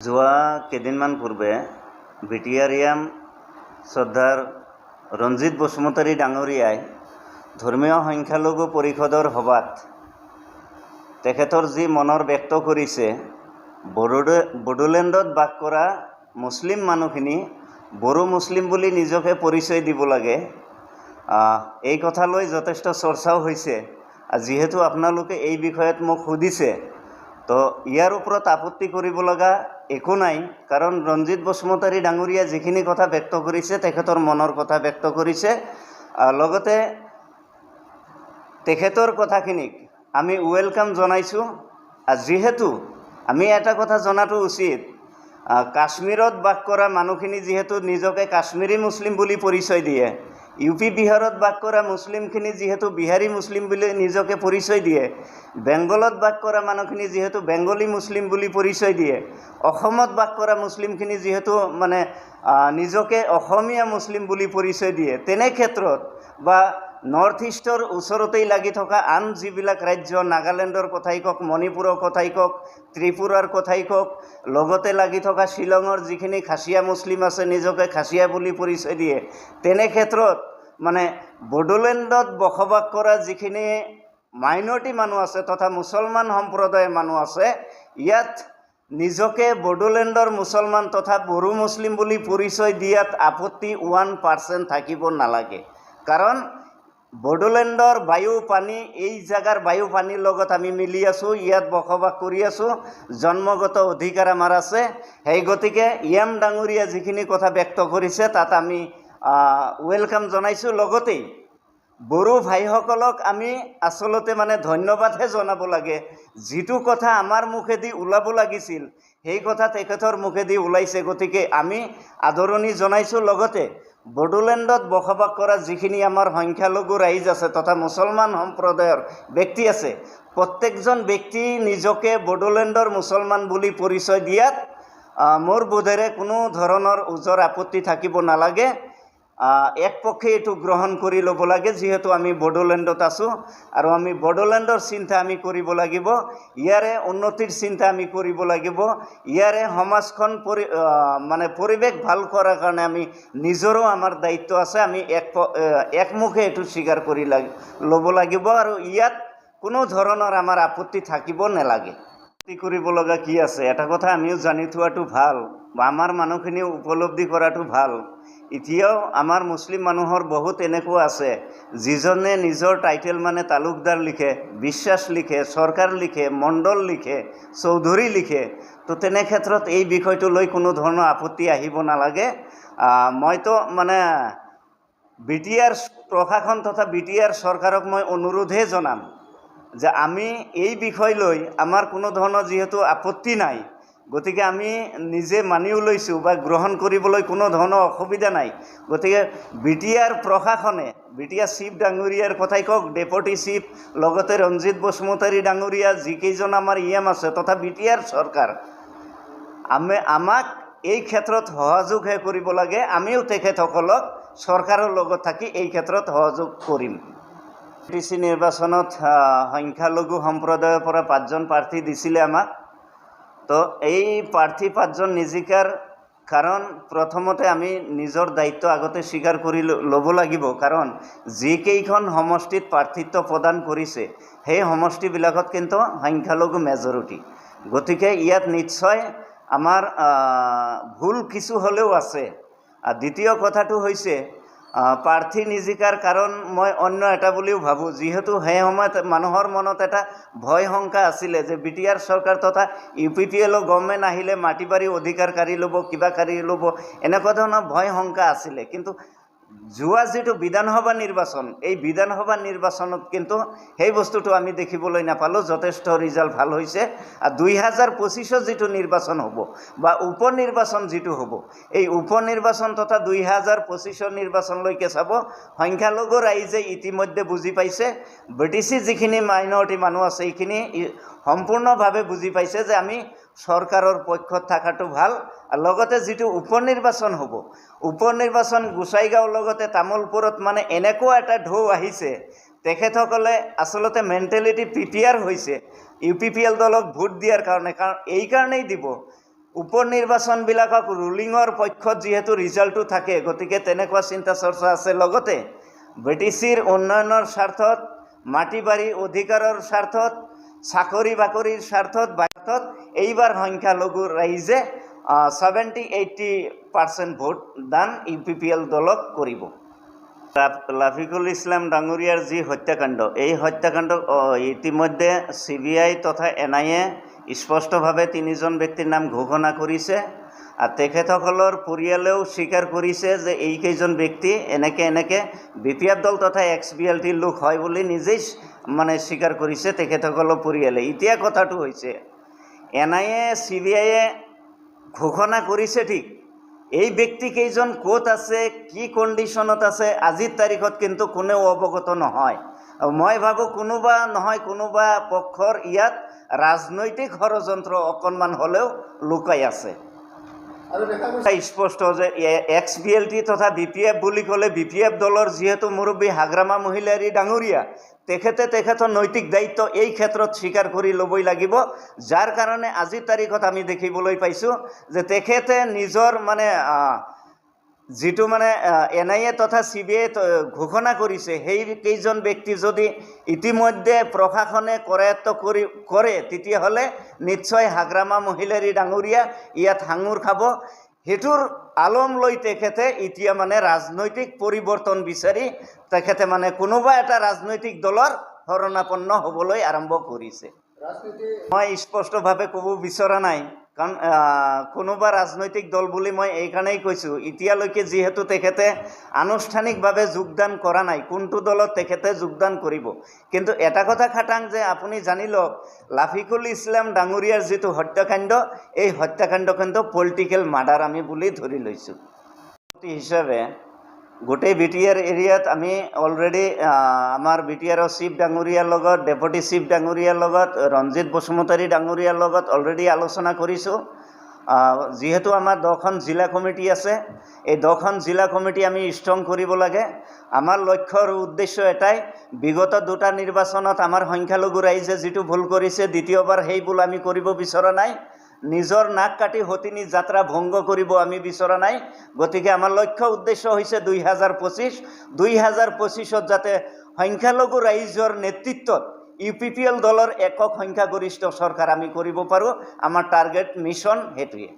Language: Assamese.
যোৱা কেইদিনমান পূৰ্বে বিটিআৰিয়াম শ্ৰদ্ধাৰ ৰঞ্জিত বসুমতাৰী ডাঙৰীয়াই ধৰ্মীয় সংখ্যালঘু পৰিষদৰ সভাত তেখেতৰ যি মনৰ ব্যক্ত কৰিছে, বড়োলেণ্ডত বাস কৰা মুছলিম মানুহখিনি বড়ো মুছলিম বুলি নিজকে পৰিচয় দিব লাগে, এই কথালৈ যথেষ্ট চৰ্চাও হৈছে। যিহেতু আপোনালোকে এই বিষয়ত মোক সুধিছে, তো ইয়াৰ ওপৰত আপত্তি কৰিব লগা একো নাই, কাৰণ ৰঞ্জিত বসুমতাৰী ডাঙৰীয়া যিখিনি কথা ব্যক্ত কৰিছে তেখেতৰ মনৰ কথা ব্যক্ত কৰিছে। লগতে তেখেতৰ কথাখিনিক আমি ওয়েলকাম জনাইছোঁ। যিহেতু আমি এটা কথা জনাটো উচিত, কাশ্মীৰত বাস কৰা মানুহখিনি যিহেতু নিজকে কাশ্মীৰী মুছলিম বুলি পৰিচয় দিয়ে, ইউপি বিহাৰত বাস কৰা মুছলিমখিনি যিহেতু বিহাৰী মুছলিম বুলি নিজকে পৰিচয় দিয়ে, বেংগলত বাস কৰা মানুহখিনি যিহেতু বেংগলী মুছলিম বুলি পৰিচয় দিয়ে, অসমত বাস কৰা মুছলিমখিনি যিহেতু নিজকে অসমীয়া মুছলিম বুলি পৰিচয় দিয়ে, তেনে ক্ষেত্ৰত বা নৰ্থ ইষ্টৰ ওচৰতেই লাগি থকা আন যিবিলাক ৰাজ্য, নাগালেণ্ডৰ কথাই কওক, মণিপুৰৰ কথাই কওক, ত্ৰিপুৰাৰ কথাই কওক, লগতে লাগি থকা শ্বিলঙৰ যিখিনি খাচীয়া মুছলিম আছে নিজকে খাচীয়া বুলি পৰিচয় দিয়ে, তেনে ক্ষেত্ৰত বড়োলেণ্ডত বসবাস কৰা যিখিনি মাইনৰিটি মানুহ আছে তথা মুছলমান সম্প্ৰদায়ৰ মানুহ আছে, ইয়াত নিজকে বড়োলেণ্ডৰ মুছলমান তথা বড়ো মুছলিম বুলি পৰিচয় দিয়াত আপত্তি 1% থাকিব নালাগে। কাৰণ বড়োলেণ্ডৰ বায়ু পানী, এই জাগাৰ বায়ু পানীৰ লগত আমি মিলি আছোঁ, ইয়াত বসবাস কৰি আছোঁ, জন্মগত অধিকাৰ আমাৰ আছে। সেই গতিকে ইয়াম ডাঙৰীয়া যিখিনি কথা ব্যক্ত কৰিছে তাত আমি ওয়েলকাম জনাইছোঁ। লগতেই বড়ো ভাইসকলক আমি আচলতে ধন্যবাদহে জনাব লাগে। যিটো কথা আমাৰ মুখেদি ওলাব লাগিছিল সেই কথা তেখেতৰ মুখেদি ওলাইছে, গতিকে আমি আদৰণি জনাইছোঁ। লগতে বড়োলেণ্ডত বসবাস কৰা যিখিনি আমাৰ সংখ্যালঘু ৰাইজ আছে তথা মুছলমান সম্প্ৰদায়ৰ ব্যক্তি আছে, প্ৰত্যেকজন ব্যক্তি নিজকে বড়োলেণ্ডৰ মুছলমান বুলি পৰিচয় দিয়াত মোৰ বোধেৰে কোনো ধৰণৰ ওজৰ আপত্তি থাকিব নালাগে। একপক্ষে এইটো গ্ৰহণ কৰি ল'ব লাগে, যিহেতু আমি বড়োলেণ্ডত আছোঁ আৰু আমি বড়োলেণ্ডৰ চিন্তা আমি কৰিব লাগিব, ইয়াৰে উন্নতিৰ চিন্তা আমি কৰিব লাগিব, ইয়াৰে সমাজখন পৰিৱেশ ভাল কৰাৰ কাৰণে আমি নিজৰো আমাৰ দায়িত্ব আছে। আমি একমুখে এইটো স্বীকাৰ কৰি ল'ব লাগিব আৰু ইয়াত কোনো ধৰণৰ আমাৰ আপত্তি থাকিব নালাগে। কৰিব লগা কি আছে, এটা কথা আমিও জানি থোৱাটো ভাল বা আমাৰ মানুহখিনিও উপলব্ধি কৰাটো ভাল। এতিয়াও আমাৰ মুছলিম মানুহৰ বহুত এনেকুৱা আছে যিজনে নিজৰ টাইটেল তালুকদাৰ লিখে, বিশ্বাস লিখে, চৰকাৰ লিখে, মণ্ডল লিখে, চৌধুৰী লিখে। তো তেনে ক্ষেত্ৰত এই বিষয়টো লৈ কোনো ধৰণৰ আপত্তি আহিব নালাগে। মইতো বিটিআৰ প্ৰশাসন তথা বিটিআৰ চৰকাৰক মই অনুৰোধহে জনাম যে আমি এই বিষয় লৈ আমাৰ কোনো ধৰণৰ যিহেতু আপত্তি নাই, গতিকে আমি নিজে মানিও লৈছোঁ বা গ্ৰহণ কৰিবলৈ কোনো ধৰণৰ অসুবিধা নাই। গতিকে বিটিআৰ প্ৰশাসনে, বিটিআৰ চিফ ডাঙৰীয়াৰ কথাই কওক, ডেপুটি চিফ, লগতে ৰঞ্জিত বসুমতাৰী ডাঙৰীয়া, যিকেইজন আমাৰ ইএম আছে তথা বিটিআৰ চৰকাৰ, আমাক এই ক্ষেত্ৰত সহযোগহে কৰিব লাগে। আমিও তেখেতসকলক চৰকাৰৰ লগত থাকি এই ক্ষেত্ৰত সহযোগ কৰিম। টিচি নিৰ্বাচনত সংখ্যালঘু সম্প্ৰদায়ৰ পৰা 5জন প্ৰাৰ্থী দিছিলে আমাক। তো এই প্ৰাৰ্থী 5জন নিজিকাৰ কাৰণ প্ৰথমতে আমি নিজৰ দায়িত্ব আগতে স্বীকাৰ কৰি ল'ব লাগিব, কাৰণ যিকেইখন সমষ্টিত প্ৰাৰ্থিত্ব প্ৰদান কৰিছে সেই সমষ্টিবিলাকত কিন্তু সংখ্যালঘু মেজৰিটি। গতিকে ইয়াত নিশ্চয় আমাৰ ভুল কিছু হ'লেও আছে। দ্বিতীয় কথাটো হৈছে প্ৰাৰ্থী নিজিকাৰ কাৰণ মই অন্য এটা বুলিও ভাবোঁ, যিহেতু সেই সময়ত মানুহৰ মনত এটা ভয় শংকা আছিলে যে বিটিআৰ চৰকাৰ তথা UPPL গভৰ্ণমেণ্ট আহিলে মাটি বাৰী অধিকাৰ কাঢ়ি ল'ব, কিবা কাঢ়ি ল'ব, এনেকুৱা ধৰণৰ ভয় শংকা আছিলে। কিন্তু যোৱা যিটো বিধানসভা নিৰ্বাচন, এই বিধানসভা নিৰ্বাচনত কিন্তু সেই বস্তুটো আমি দেখিবলৈ নাপালোঁ। যথেষ্ট ৰিজাল্ট ভাল হৈছে। 2025 যিটো নিৰ্বাচন হ'ব বা উপ নিৰ্বাচন যিটো হ'ব, এই উপ নিৰ্বাচন তথা 2025 নিৰ্বাচনলৈকে চাব, সংখ্যালঘু ৰাইজে ইতিমধ্যে বুজি পাইছে, BTC যিখিনি মাইনৰিটি মানুহ আছে এইখিনি সম্পূৰ্ণভাৱে বুজি পাইছে যে আমি চৰকাৰৰ পক্ষত থকাটো ভাল। লগতে যিটো উপ নিৰ্বাচন হ'ব, উপ নিৰ্বাচন গোসাইগাঁও লগতে তামোলপুৰত এনেকুৱা এটা ঢৌ আহিছে, তেখেতসকলে আচলতে মেণ্টেলিটি প্ৰিপেয়াৰ হৈছে UPPL দলক ভোট দিয়াৰ কাৰণে। কাৰণ এই কাৰণেই দিব, উপ নিৰ্বাচনবিলাকক ৰুলিঙৰ পক্ষত যিহেতু ৰিজাল্টটো থাকে, গতিকে তেনেকুৱা চিন্তা চৰ্চা আছে। লগতে BTCৰ উন্নয়নৰ স্বাৰ্থত, মাটি বাৰী অধিকাৰৰ স্বাৰ্থত, চাকৰি বাকৰিৰ স্বাৰ্থত এইবাৰ সংখ্যালঘু ৰাইজে 70-80% ভোট দান UPPL দলক কৰিব। লাফিকুল ইছলাম ডাঙৰীয়াৰ যি হত্যাকাণ্ড, এই হত্যাকাণ্ড ইতিমধ্যে CBI তথা NIA স্পষ্টভাৱে 3জন ব্যক্তিৰ নাম ঘোষণা কৰিছে। আৰু তেখেতসকলৰ পৰিয়ালেও স্বীকাৰ কৰিছে যে এইকেইজন ব্যক্তি এনেকৈ BPF দল তথা XBLT লোক হয় বুলি নিজেই মানে স্বীকাৰ কৰিছে তেখেতসকলৰ পৰিয়ালে। এতিয়া কথাটো হৈছে NIA CBIয়ে ঘোষণা কৰিছে ঠিক, এই ব্যক্তিকেইজন ক'ত আছে, কি কণ্ডিশ্যনত আছে, আজিৰ তাৰিখত কিন্তু কোনেও অৱগত নহয়। মই ভাবোঁ কোনোবা পক্ষৰ ইয়াত ৰাজনৈতিক ষড়যন্ত্ৰ অকণমান হ'লেও লুকাই আছে। স্পষ্ট যে XBLT তথা BPF বুলি ক'লে BPF দলৰ যিহেতু মুৰব্বী হাগ্ৰামা মহিলাৰী ডাঙৰীয়া, তেখেতৰ নৈতিক দায়িত্ব এই ক্ষেত্ৰত স্বীকাৰ কৰি ল'বই লাগিব। যাৰ কাৰণে আজিৰ তাৰিখত আমি দেখিবলৈ পাইছোঁ যে তেখেতে নিজৰ মানে যিটো মানে NIA তথা CBI ঘোষণা কৰিছে, সেইকেইজন ব্যক্তি যদি ইতিমধ্যে প্ৰশাসনে কৰায়ত্ব কৰে, তেতিয়াহ'লে নিশ্চয় হাগ্ৰামা মহিলাৰী ডাঙৰীয়া ইয়াত সাঙুৰ খাব। সেইটোৰ আলম লৈ তেখেতে এতিয়া মানে ৰাজনৈতিক পৰিৱৰ্তন বিচাৰি তেখেতে মানে কোনোবা এটা ৰাজনৈতিক দলৰ শৰণাপন্ন হ'বলৈ আৰম্ভ কৰিছে। মই স্পষ্টভাৱে ক'ব বিচৰা নাই, কাৰণ কোনোবা ৰাজনৈতিক দল বুলি মই এইকাৰণেই কৈছোঁ, এতিয়ালৈকে যিহেতু তেখেতে আনুষ্ঠানিকভাৱে যোগদান কৰা নাই, কোনটো দলত তেখেতে যোগদান কৰিব। কিন্তু এটা কথা খাটাং যে আপুনি জানি লওক, লাফিকুল ইছলাম ডাঙৰীয়াৰ যিটো হত্যাকাণ্ড, এই হত্যাকাণ্ড কিন্তু পলিটিকেল মাৰ্ডাৰ আমি বুলি ধৰি লৈছোঁ। হিচাপে গোটেই BTR এৰিয়াত আমি অলৰেডি আমাৰ BTRৰ চিফ ডাঙৰীয়াৰ লগত, ডেপুটি চিফ ডাঙৰীয়াৰ লগত, ৰঞ্জিত বসুমতাৰী ডাঙৰীয়াৰ লগত অলৰেডি আলোচনা কৰিছোঁ। যিহেতু আমাৰ 10খন জিলা কমিটি আছে, এই 10খন জিলা কমিটি আমি ষ্ট্ৰং কৰিব লাগে। আমাৰ লক্ষ্য আৰু উদ্দেশ্য এটাই, বিগত 2টা নিৰ্বাচনত আমাৰ সংখ্যালঘু ৰাইজে যিটো ভুল কৰিছে, দ্বিতীয়বাৰ সেই ভুল আমি কৰিব বিচৰা নাই। নিজৰ নাক কাটি সতিনী যাত্ৰা ভংগ কৰিব আমি বিচৰা নাই। গতিকে আমাৰ লক্ষ্য উদ্দেশ্য হৈছে 2025ত যাতে সংখ্যালঘু ৰাইজৰ নেতৃত্বত UPPL দলৰ একক সংখ্যাগৰিষ্ঠ চৰকাৰ আমি কৰিব পাৰোঁ। আমাৰ টাৰ্গেট মিছন সেইটোৱে।